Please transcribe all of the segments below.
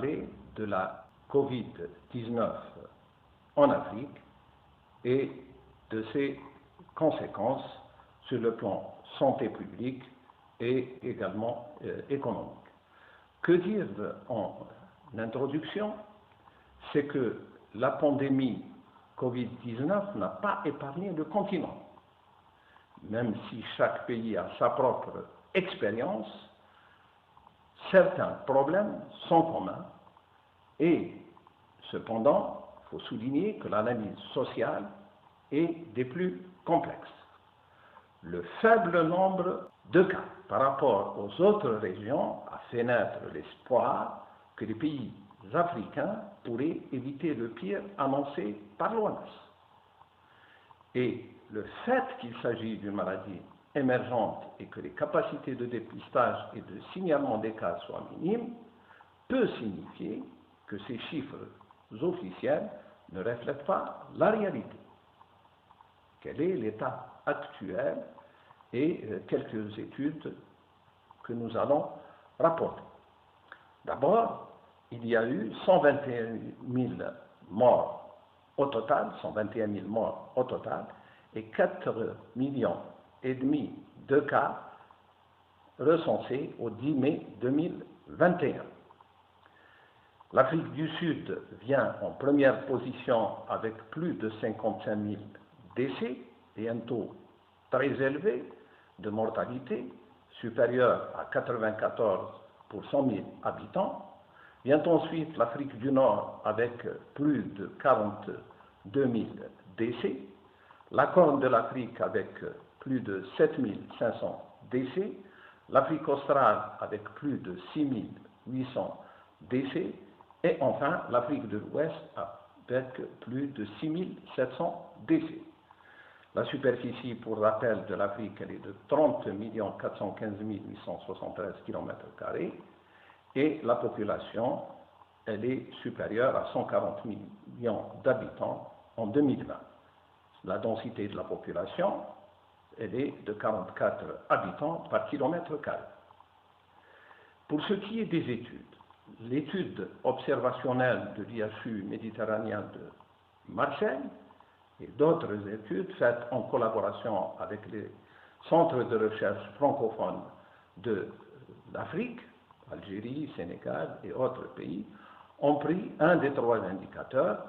parler de la Covid-19 en Afrique et de ses conséquences sur le plan santé publique et également économique. Que dire en introduction? C'est que la pandémie Covid-19 n'a pas épargné le continent. Même si chaque pays a sa propre expérience, certains problèmes sont communs et cependant, il faut souligner que l'analyse sociale est des plus complexes. Le faible nombre de cas par rapport aux autres régions a fait naître l'espoir que les pays africains pourraient éviter le pire annoncé par l'OMS. Et le fait qu'il s'agit d'une maladie émergente et que les capacités de dépistage et de signalement des cas soient minimes peut signifier que ces chiffres officiels ne reflètent pas la réalité. Quel est l'état actuel et quelques études que nous allons rapporter. D'abord, il y a eu 121 000 morts au total, 121 000 morts au total, et 4,5 millions de cas recensés au 10 mai 2021. L'Afrique du Sud vient en première position avec plus de 55 000 décès et un taux très élevé de mortalité, supérieur à 94 pour 100 000 habitants. Vient ensuite l'Afrique du Nord avec plus de 42 000 décès, la Corne de l'Afrique avec plus de 7 500 décès, l'Afrique australe avec plus de 6 800 décès, et enfin l'Afrique de l'Ouest avec plus de 6 700 décès. La superficie, pour rappel, de l'Afrique, elle est de 30 415 873 km² et la population, elle est supérieure à 140 millions d'habitants en 2020. La densité de la population, elle est de 44 habitants par km². Pour ce qui est des études, l'étude observationnelle de l'IHU méditerranéen de Marseille et d'autres études faites en collaboration avec les centres de recherche francophones de l'Afrique, Algérie, Sénégal et autres pays, ont pris un des trois indicateurs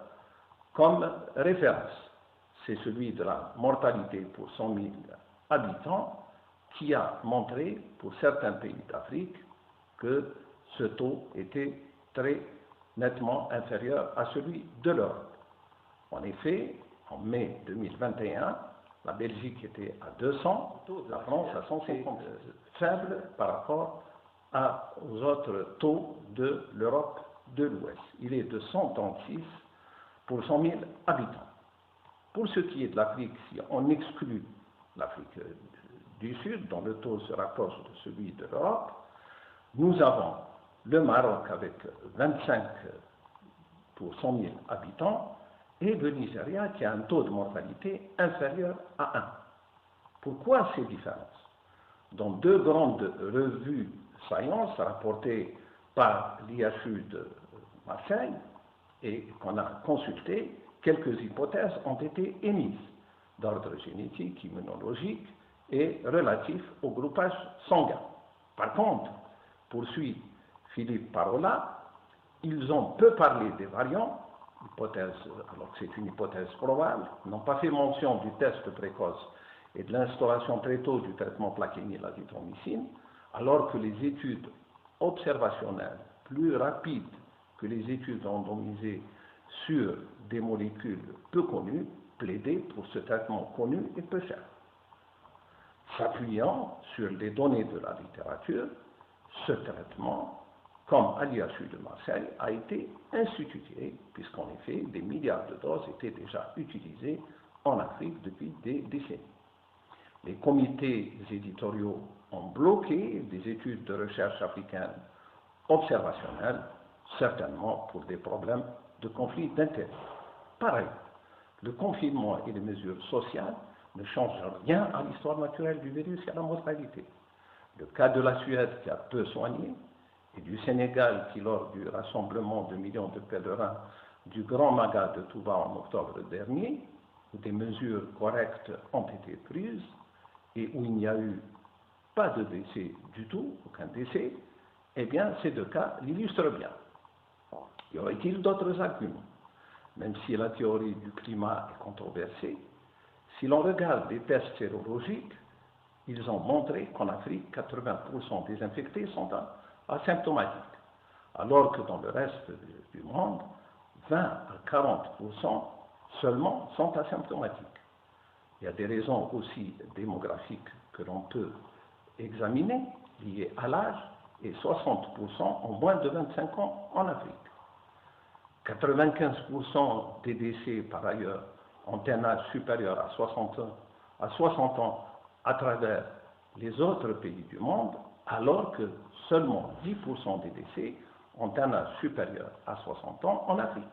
comme référence. C'est celui de la mortalité pour 100 000 habitants qui a montré pour certains pays d'Afrique que ce taux était très nettement inférieur à celui de l'Europe. En effet, en mai 2021, la Belgique était à 200, la France à 150, faible par rapport aux autres taux de l'Europe de l'Ouest. Il est de 136 pour 100 000 habitants. Pour ce qui est de l'Afrique, si on exclut l'Afrique du Sud, dont le taux se rapproche de celui de l'Europe, nous avons le Maroc avec 25 pour 100 000 habitants et le Nigeria qui a un taux de mortalité inférieur à 1. Pourquoi ces différences? Dans deux grandes revues Science rapportées par l'IHU de Marseille et qu'on a consultées, quelques hypothèses ont été émises d'ordre génétique, immunologique et relatif au groupage sanguin. Par contre, poursuit Philippe Parola, ils ont peu parlé des variants, hypothèse, alors que c'est une hypothèse probable, n'ont pas fait mention du test précoce et de l'instauration très tôt du traitement plaquenil azithromycine, alors que les études observationnelles plus rapides que les études randomisées sur des molécules peu connues plaidaient pour ce traitement connu et peu cher. S'appuyant sur les données de la littérature, ce traitement, comme à l'IHU de Marseille, a été institué, puisqu'en effet, des milliards de doses étaient déjà utilisées en Afrique depuis des décennies. Les comités éditoriaux ont bloqué des études de recherche africaines observationnelles, certainement pour des problèmes de conflit d'intérêts. Pareil, le confinement et les mesures sociales ne changent rien à l'histoire naturelle du virus et à la mortalité. Le cas de la Suède qui a peu soigné et du Sénégal qui, lors du rassemblement de millions de pèlerins du Grand Maga de Touba en octobre dernier, où des mesures correctes ont été prises et où il n'y a eu pas de décès du tout, aucun décès, eh bien, ces deux cas l'illustrent bien. Y aurait-il d'autres arguments? Même si la théorie du climat est controversée, si l'on regarde les tests sérologiques, ils ont montré qu'en Afrique, 80% des infectés sont asymptomatiques, alors que dans le reste du monde, 20 à 40% seulement sont asymptomatiques. Il y a des raisons aussi démographiques que l'on peut examiner, liées à l'âge, et 60% ont moins de 25 ans en Afrique. 95% des décès, par ailleurs, ont un âge supérieur à 60 ans à travers les autres pays du monde, alors que seulement 10% des décès ont un âge supérieur à 60 ans en Afrique.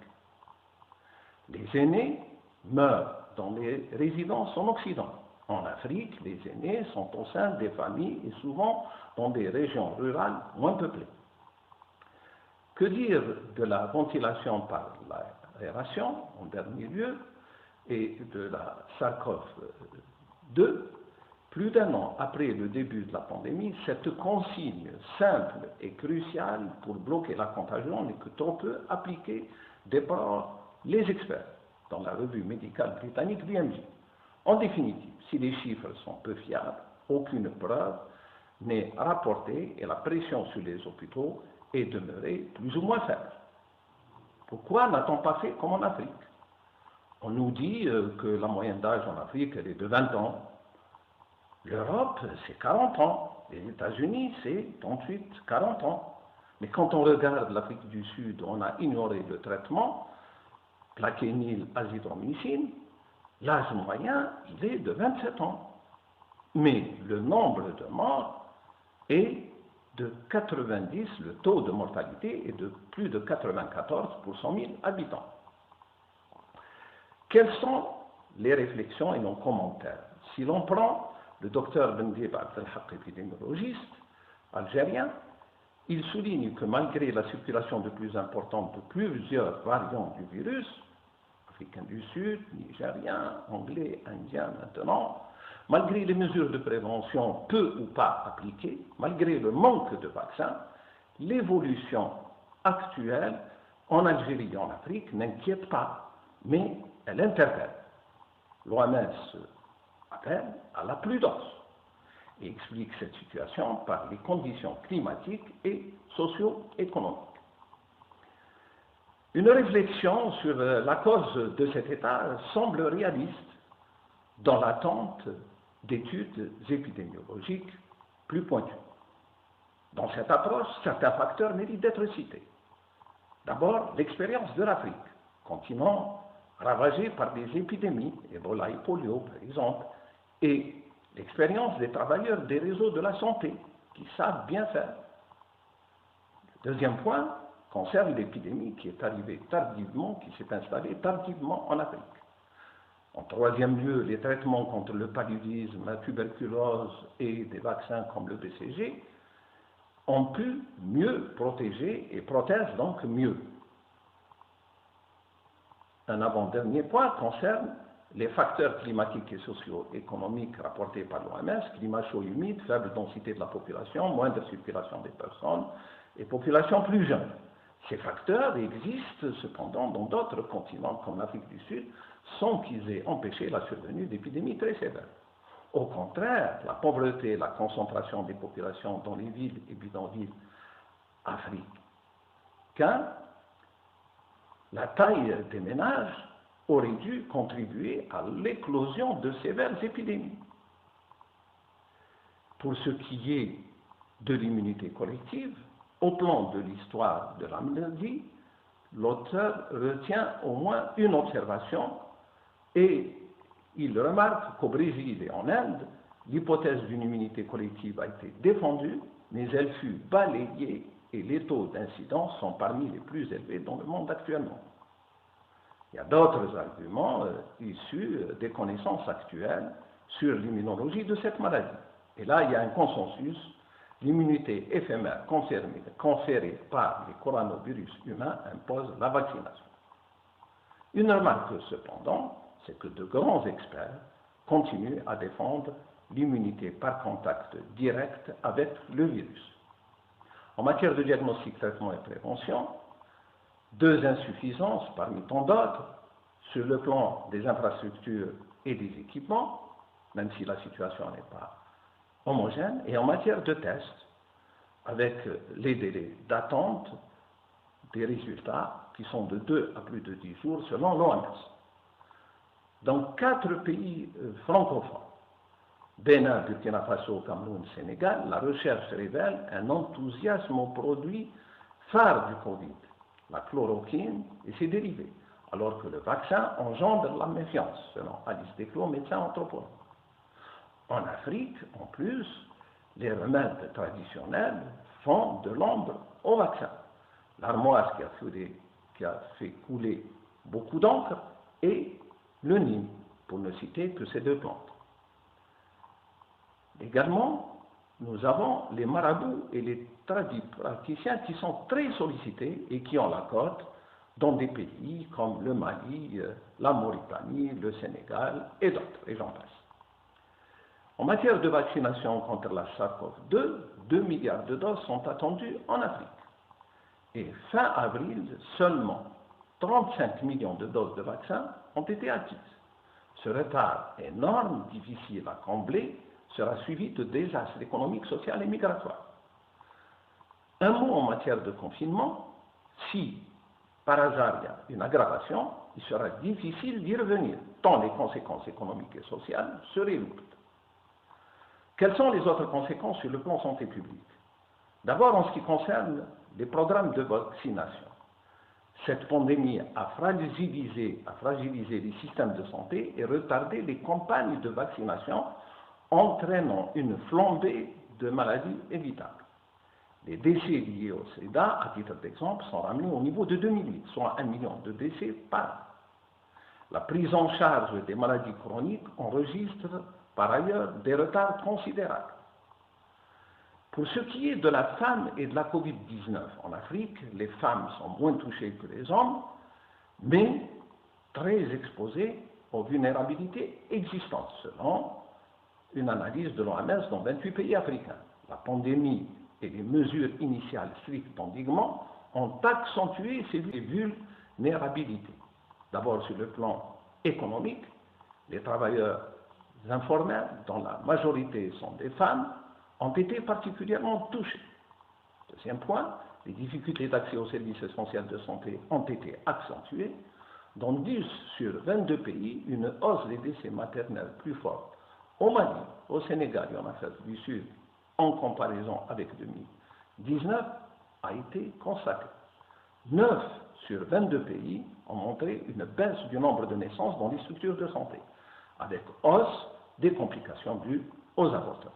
Les aînés meurent dans les résidences en Occident. En Afrique, les aînés sont au sein des familles et souvent dans des régions rurales moins peuplées. Que dire de la ventilation par l'aération, en dernier lieu, et de la SARS-CoV-2? Plus d'un an après le début de la pandémie, cette consigne simple et cruciale pour bloquer la contagion n'est que trop peu appliquée, déplorent les experts dans la revue médicale britannique BMJ. En définitive, si les chiffres sont peu fiables, aucune preuve n'est rapportée et la pression sur les hôpitaux est demeurée plus ou moins faible. Pourquoi n'a-t-on pas fait comme en Afrique? On nous dit que la moyenne d'âge en Afrique elle est de 20 ans. L'Europe, c'est 40 ans. Les États-Unis, c'est 38, 40 ans. Mais quand on regarde l'Afrique du Sud, on a ignoré le traitement, plaquenil, azithromycine, l'âge moyen, il est de 27 ans. Mais le nombre de morts est de 90, le taux de mortalité est de plus de 94 pour 100 000 habitants. Quelles sont les réflexions et nos commentaires? Si l'on prend le docteur Bendib Abdelhaq, épidémiologiste algérien, il souligne que malgré la circulation de plus importante de plusieurs variants du virus, africain du Sud, nigérien, anglais, indien maintenant, malgré les mesures de prévention peu ou pas appliquées, malgré le manque de vaccins, l'évolution actuelle en Algérie et en Afrique n'inquiète pas, mais elle interpelle. L'OMS appelle à la prudence et explique cette situation par les conditions climatiques et socio-économiques. Une réflexion sur la cause de cet état semble réaliste dans l'attente d'études épidémiologiques plus pointues. Dans cette approche, certains facteurs méritent d'être cités. D'abord, l'expérience de l'Afrique, continent ravagé par des épidémies, Ebola et polio par exemple, et l'expérience des travailleurs des réseaux de la santé, qui savent bien faire. Le deuxième point concerne l'épidémie qui est arrivée tardivement, qui s'est installée tardivement en Afrique. En troisième lieu, les traitements contre le paludisme, la tuberculose et des vaccins comme le BCG ont pu mieux protéger et protègent donc mieux. Un avant-dernier point concerne les facteurs climatiques et socio-économiques rapportés par l'OMS, climat chaud et humide, faible densité de la population, moindre circulation des personnes et population plus jeune. Ces facteurs existent cependant dans d'autres continents comme l'Afrique du Sud sans qu'ils aient empêché la survenue d'épidémies très sévères. Au contraire, la pauvreté et la concentration des populations dans les villes et bidonvilles africains, la taille des ménages aurait dû contribuer à l'éclosion de sévères épidémies. Pour ce qui est de l'immunité collective, au plan de l'histoire de la maladie, l'auteur retient au moins une observation et il remarque qu'au Brésil et en Inde, l'hypothèse d'une immunité collective a été défendue, mais elle fut balayée et les taux d'incidence sont parmi les plus élevés dans le monde actuellement. Il y a d'autres arguments issus des connaissances actuelles sur l'immunologie de cette maladie. Et là, il y a un consensus l'immunité éphémère conférée par les coronavirus humains impose la vaccination. Une remarque cependant, c'est que de grands experts continuent à défendre l'immunité par contact direct avec le virus. En matière de diagnostic, traitement et prévention, deux insuffisances parmi tant d'autres sur le plan des infrastructures et des équipements, même si la situation n'est pas homogène, et en matière de tests, avec les délais d'attente des résultats qui sont de 2 à plus de 10 jours selon l'OMS. Dans 4 pays francophones, Bénin, Burkina Faso, Cameroun, Sénégal, la recherche révèle un enthousiasme aux produits phares du Covid, la chloroquine et ses dérivés, alors que le vaccin engendre la méfiance, selon Alice Desclos, médecin anthropologue. En Afrique, en plus, les remèdes traditionnels font de l'ombre au vaccin. L'armoise qui a fait couler beaucoup d'encre et le Nîmes, pour ne citer que ces deux plantes. Également, nous avons les marabouts et les tradipraticiens qui sont très sollicités et qui ont la cote dans des pays comme le Mali, la Mauritanie, le Sénégal et d'autres, et j'en passe. En matière de vaccination contre la SARS-CoV-2, 2 milliards de doses sont attendues en Afrique. Et fin avril, seulement 35 millions de doses de vaccins ont été acquises. Ce retard énorme, difficile à combler, sera suivi de désastres économiques, sociaux et migratoires. Un mot en matière de confinement, si par hasard il y a une aggravation, il sera difficile d'y revenir, tant les conséquences économiques et sociales seraient lourdes. Quelles sont les autres conséquences sur le plan santé publique? D'abord, en ce qui concerne les programmes de vaccination. Cette pandémie a fragilisé les systèmes de santé et retardé les campagnes de vaccination, entraînant une flambée de maladies évitables. Les décès liés au sida, à titre d'exemple, sont ramenés au niveau de 2008, soit 1 million de décès par an. La prise en charge des maladies chroniques enregistre par ailleurs des retards considérables. Pour ce qui est de la femme et de la Covid-19 en Afrique, les femmes sont moins touchées que les hommes, mais très exposées aux vulnérabilités existantes, selon une analyse de l'OMS dans 28 pays africains. La pandémie et les mesures initiales strictes d'endiguement ont accentué ces vulnérabilités. D'abord sur le plan économique, les travailleurs informels, dont la majorité sont des femmes, ont été particulièrement touchés. Deuxième point, les difficultés d'accès aux services essentiels de santé ont été accentuées. Dans 10 sur 22 pays, une hausse des décès maternels plus forte au Mali, au Sénégal et en Afrique du Sud, en comparaison avec 2019, a été constatée. 9 sur 22 pays ont montré une baisse du nombre de naissances dans les structures de santé, avec hausse des complications dues aux avortements.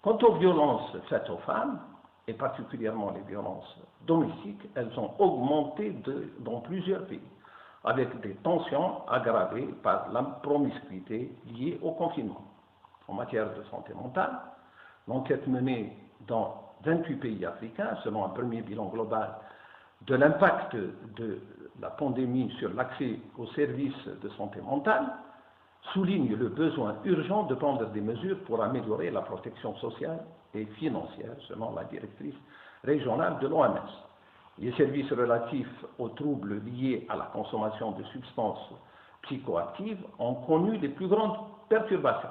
Quant aux violences faites aux femmes, et particulièrement les violences domestiques, elles ont augmenté dans plusieurs pays, avec des tensions aggravées par la promiscuité liée au confinement. En matière de santé mentale, l'enquête menée dans 28 pays africains, selon un premier bilan global de l'impact de la pandémie sur l'accès aux services de santé mentale, souligne le besoin urgent de prendre des mesures pour améliorer la protection sociale et financière, selon la directrice régionale de l'OMS. Les services relatifs aux troubles liés à la consommation de substances psychoactives ont connu les plus grandes perturbations.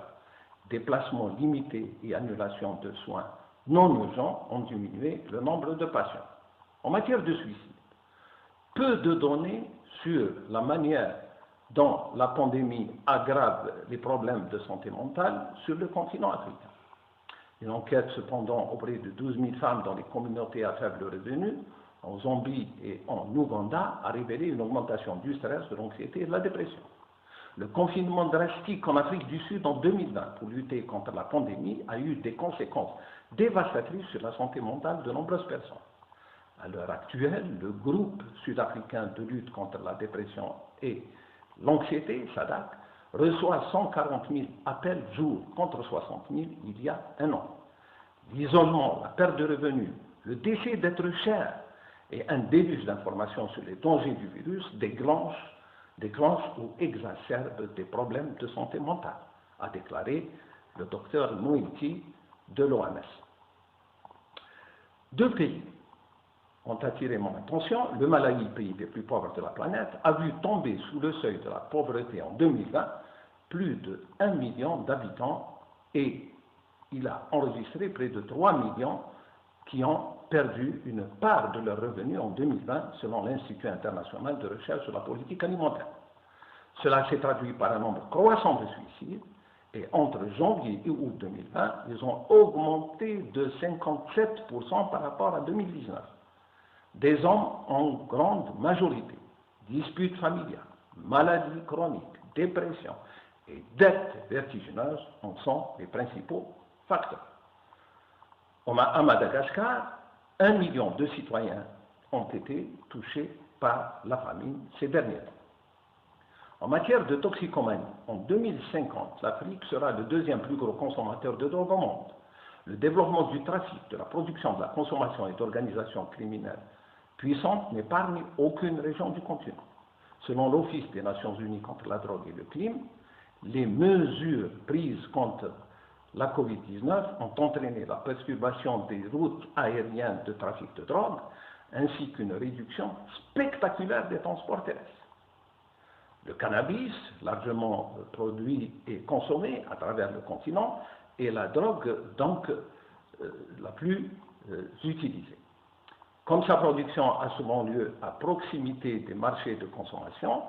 Déplacements limités et annulations de soins non urgents ont diminué le nombre de patients. En matière de suicide, peu de données sur la manière dont la pandémie aggrave les problèmes de santé mentale sur le continent africain. Une enquête cependant auprès de 12 000 femmes dans les communautés à faible revenu, en Zambie et en Ouganda, a révélé une augmentation du stress, de l'anxiété et de la dépression. Le confinement drastique en Afrique du Sud en 2020 pour lutter contre la pandémie a eu des conséquences dévastatrices sur la santé mentale de nombreuses personnes. À l'heure actuelle, le groupe sud-africain de lutte contre la dépression et l'anxiété, SADAC, reçoit 140 000 appels jour contre 60 000 il y a un an. l'isolement, la perte de revenus, le décès d'êtres chers et un déluge d'informations sur les dangers du virus déclenchent ou exacerbent des problèmes de santé mentale, a déclaré le docteur Moïti de l'OMS. Deux pays ont attiré mon attention. Le Malawi, pays des plus pauvres de la planète, a vu tomber sous le seuil de la pauvreté en 2020 plus de 1 million d'habitants et il a enregistré près de 3 millions qui ont perdu une part de leurs revenus en 2020 selon l'Institut international de recherche sur la politique alimentaire. Cela s'est traduit par un nombre croissant de suicides et entre janvier et août 2020, ils ont augmenté de 57% par rapport à 2019. Des hommes en grande majorité, disputes familiales, maladies chroniques, dépression et dettes vertigineuses en sont les principaux facteurs. À Madagascar, 1 million de citoyens ont été touchés par la famine ces derniers temps. En matière de toxicomanie, en 2050, l'Afrique sera le deuxième plus gros consommateur de drogue au monde. Le développement du trafic, de la production, de la consommation et d'organisations criminelles puissantes n'épargne aucune région du continent. Selon l'Office des Nations Unies contre la drogue et le crime, les mesures prises contre la Covid-19 ont entraîné la perturbation des routes aériennes de trafic de drogue ainsi qu'une réduction spectaculaire des transports terrestres. Le cannabis, largement produit et consommé à travers le continent, est la drogue donc la plus utilisée. Comme sa production a souvent lieu à proximité des marchés de consommation,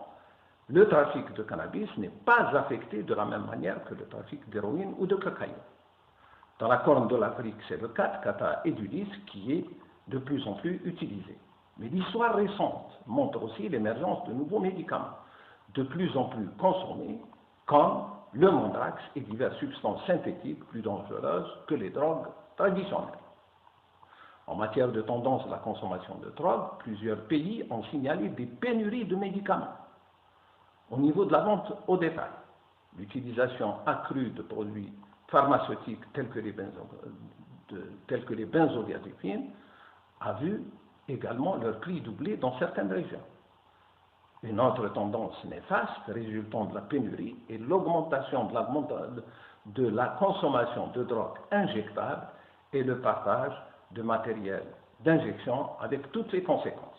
le trafic de cannabis n'est pas affecté de la même manière que le trafic d'héroïne ou de cocaïne. Dans la Corne de l'Afrique, c'est le 4-Kata Edulis qui est de plus en plus utilisé. Mais l'histoire récente montre aussi l'émergence de nouveaux médicaments, de plus en plus consommés, comme le Mondrax et diverses substances synthétiques plus dangereuses que les drogues traditionnelles. En matière de tendance à la consommation de drogue, plusieurs pays ont signalé des pénuries de médicaments. Au niveau de la vente au détail, l'utilisation accrue de produits pharmaceutiques tels que les benzodiazépines a vu également leur prix doubler dans certaines régions. Une autre tendance néfaste résultant de la pénurie est l'augmentation de la consommation de drogues injectables et le partage de matériel d'injection avec toutes les conséquences.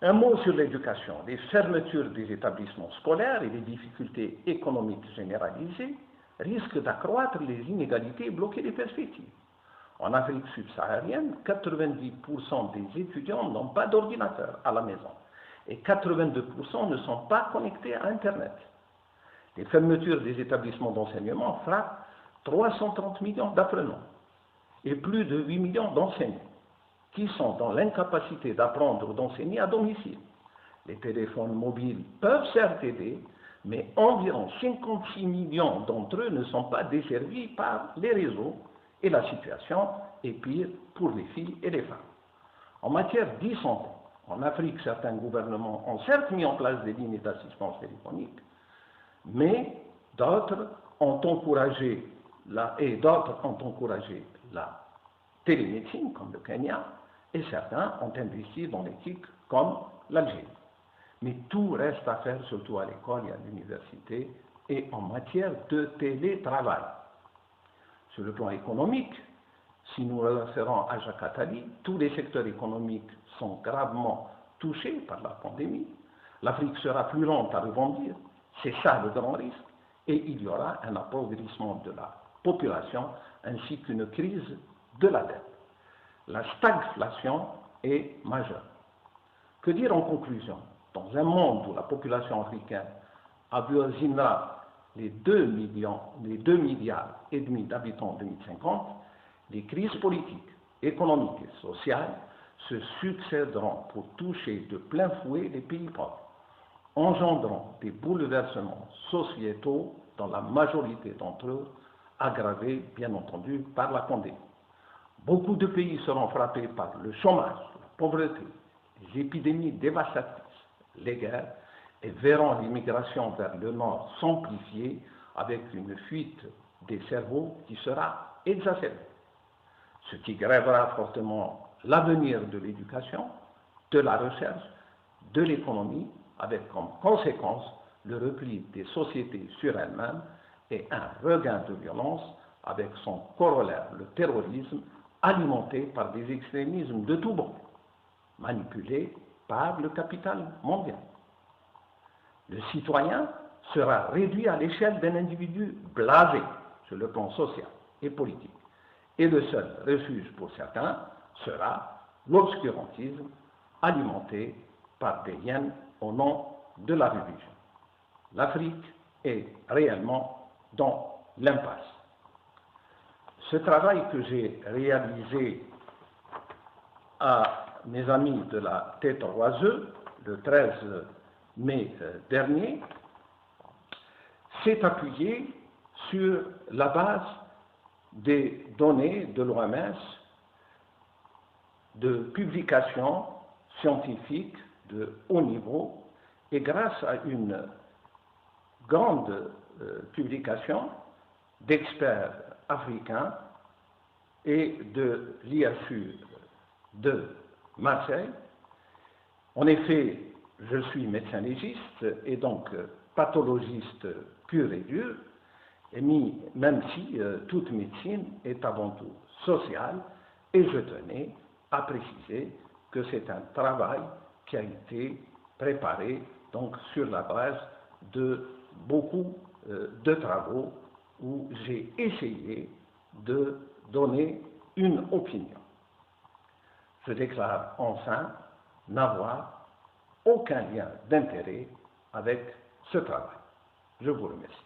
Un mot sur l'éducation. Les fermetures des établissements scolaires et les difficultés économiques généralisées risquent d'accroître les inégalités et bloquer les perspectives. En Afrique subsaharienne, 90% des étudiants n'ont pas d'ordinateur à la maison et 82% ne sont pas connectés à Internet. Les fermetures des établissements d'enseignement frappent 330 millions d'apprenants et plus de 8 millions d'enseignants qui sont dans l'incapacité d'apprendre ou d'enseigner à domicile. Les téléphones mobiles peuvent certes aider, mais environ 56 millions d'entre eux ne sont pas desservis par les réseaux et la situation est pire pour les filles et les femmes. En matière d'e-santé, en Afrique, certains gouvernements ont certes mis en place des lignes d'assistance téléphonique, mais d'autres ont encouragé la télémédecine, comme le Kenya, et certains ont investi dans l'éthique, comme l'Algérie. Mais tout reste à faire, surtout à l'école et à l'université, et en matière de télétravail. Sur le plan économique, si nous nous référons à Jacques Attali, tous les secteurs économiques sont gravement touchés par la pandémie. L'Afrique sera plus lente à rebondir, c'est ça le grand risque, et il y aura un appauvrissement de la population ainsi qu'une crise de la dette. La stagflation est majeure. Que dire en conclusion? Dans un monde où la population africaine avoisinera les 2 milliards et demi d'habitants en 2050, les crises politiques, économiques et sociales se succéderont pour toucher de plein fouet les pays pauvres, engendrant des bouleversements sociétaux dans la majorité d'entre eux, aggravés bien entendu par la pandémie. Beaucoup de pays seront frappés par le chômage, la pauvreté, les épidémies dévastatrices, les guerres, et verront l'immigration vers le nord s'amplifier avec une fuite des cerveaux qui sera exacerbée, ce qui grèvera fortement l'avenir de l'éducation, de la recherche, de l'économie, avec comme conséquence le repli des sociétés sur elles-mêmes et un regain de violence avec son corollaire, le terrorisme, alimenté par des extrémismes de tout bord, manipulés par le capital mondial. Le citoyen sera réduit à l'échelle d'un individu blasé sur le plan social et politique. Et le seul refuge pour certains sera l'obscurantisme alimenté par des hyènes au nom de la religion. L'Afrique est réellement dans l'impasse. Ce travail que j'ai réalisé à mes amis de la Tête aux Oiseux le 13 mai dernier s'est appuyé sur la base des données de l'OMS, de publications scientifiques de haut niveau, et grâce à une grande publication d'experts africains et de l'IHU de Marseille. En effet, je suis médecin légiste et donc pathologiste pur et dur, et même si toute médecine est avant tout sociale, et je tenais à préciser que c'est un travail qui a été préparé donc sur la base de beaucoup de travaux où j'ai essayé de donner une opinion. Je déclare enfin n'avoir aucun lien d'intérêt avec ce travail. Je vous remercie.